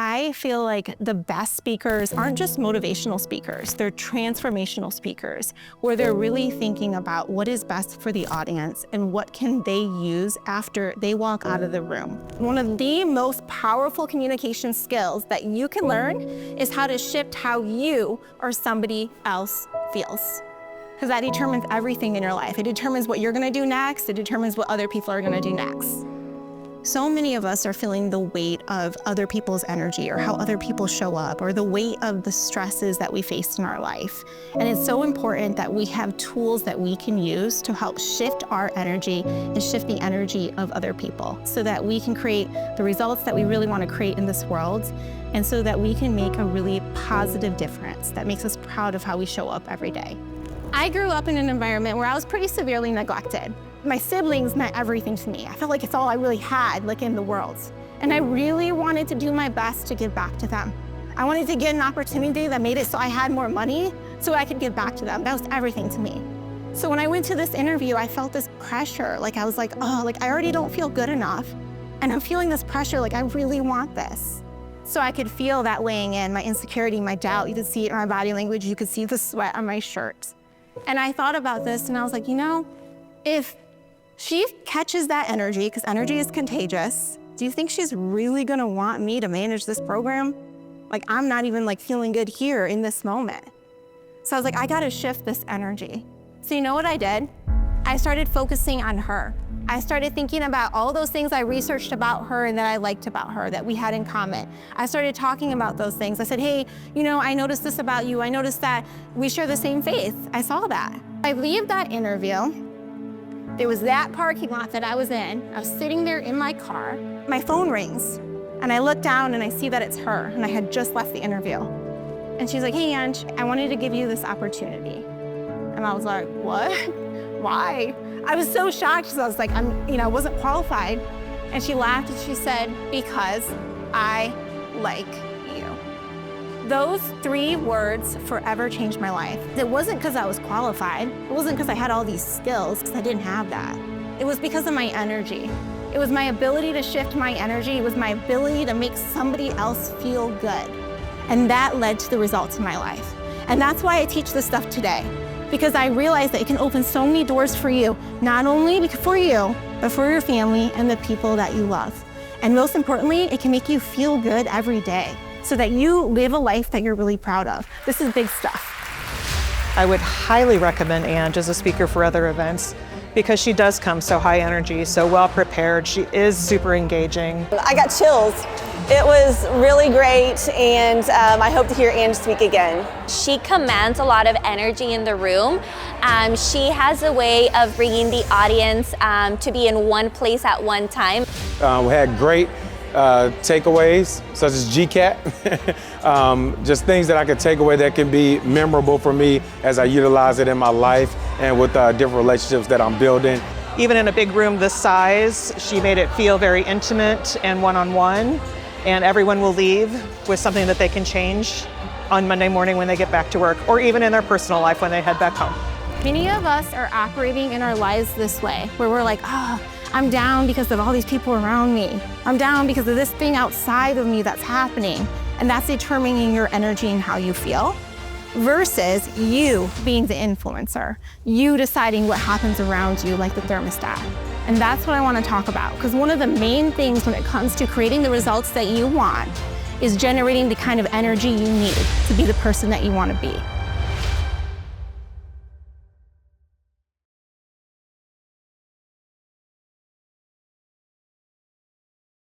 I feel like the best speakers aren't just motivational speakers, they're transformational speakers, where they're really thinking about what is best for the audience and what can they use after they walk out of the room. One of the most powerful communication skills that you can learn is how to shift how you or somebody else feels. Because that determines everything in your life. It determines what you're gonna do next, it determines what other people are gonna do next. So many of us are feeling the weight of other people's energy or how other people show up or the weight of the stresses that we face in our life. And it's so important that we have tools that we can use to help shift our energy and shift the energy of other people so that we can create the results that we really want to create in this world and so that we can make a really positive difference that makes us proud of how we show up every day. I grew up in an environment where I was pretty severely neglected. My siblings meant everything to me. I felt like it's all I really had, like, in the world. And I really wanted to do my best to give back to them. I wanted to get an opportunity that made it so I had more money so I could give back to them. That was everything to me. So when I went to this interview, I felt this pressure. Like, I was like, oh, like, I already don't feel good enough. And I'm feeling this pressure, like, I really want this. So I could feel that weighing in, my insecurity, my doubt. You could see it in my body language. You could see the sweat on my shirt. And I thought about this and I was like, you know, if she catches that energy, because energy is contagious, do you think she's really gonna want me to manage this program? Like, I'm not even like feeling good here in this moment. So I was like, I gotta shift this energy. So you know what I did? I started focusing on her. I started thinking about all those things I researched about her and that I liked about her that we had in common. I started talking about those things. I said, hey, you know, I noticed this about you. I noticed that we share the same faith. I saw that. I leave that interview. There was that parking lot that I was in. I was sitting there in my car. My phone rings, and I look down and I see that it's her, and I had just left the interview. And she's like, hey, Ange, I wanted to give you this opportunity. And I was like, what? Why? I was so shocked because I was like, I wasn't qualified. And she laughed and she said, because I like you. Those 3 words forever changed my life. It wasn't because I was qualified. It wasn't because I had all these skills, because I didn't have that. It was because of my energy. It was my ability to shift my energy. It was my ability to make somebody else feel good. And that led to the results in my life. And that's why I teach this stuff today, because I realized that it can open so many doors for you, not only for you, but for your family and the people that you love. And most importantly, it can make you feel good every day, so that you live a life that you're really proud of. This is big stuff. I would highly recommend Ange as a speaker for other events because she does come so high energy, so well prepared. She is super engaging. I got chills. It was really great, and I hope to hear Ange speak again. She commands a lot of energy in the room. She has a way of bringing the audience to be in one place at one time. We had great takeaways, such as GCAT, just things that I could take away that can be memorable for me as I utilize it in my life and with different relationships that I'm building. Even in a big room this size, she made it feel very intimate and one-on-one, and everyone will leave with something that they can change on Monday morning when they get back to work, or even in their personal life when they head back home. Many of us are operating in our lives this way, where we're like, oh, I'm down because of all these people around me. I'm down because of this thing outside of me that's happening. And that's determining your energy and how you feel, versus you being the influencer, you deciding what happens around you like the thermostat. And that's what I want to talk about, because one of the main things when it comes to creating the results that you want is generating the kind of energy you need to be the person that you want to be.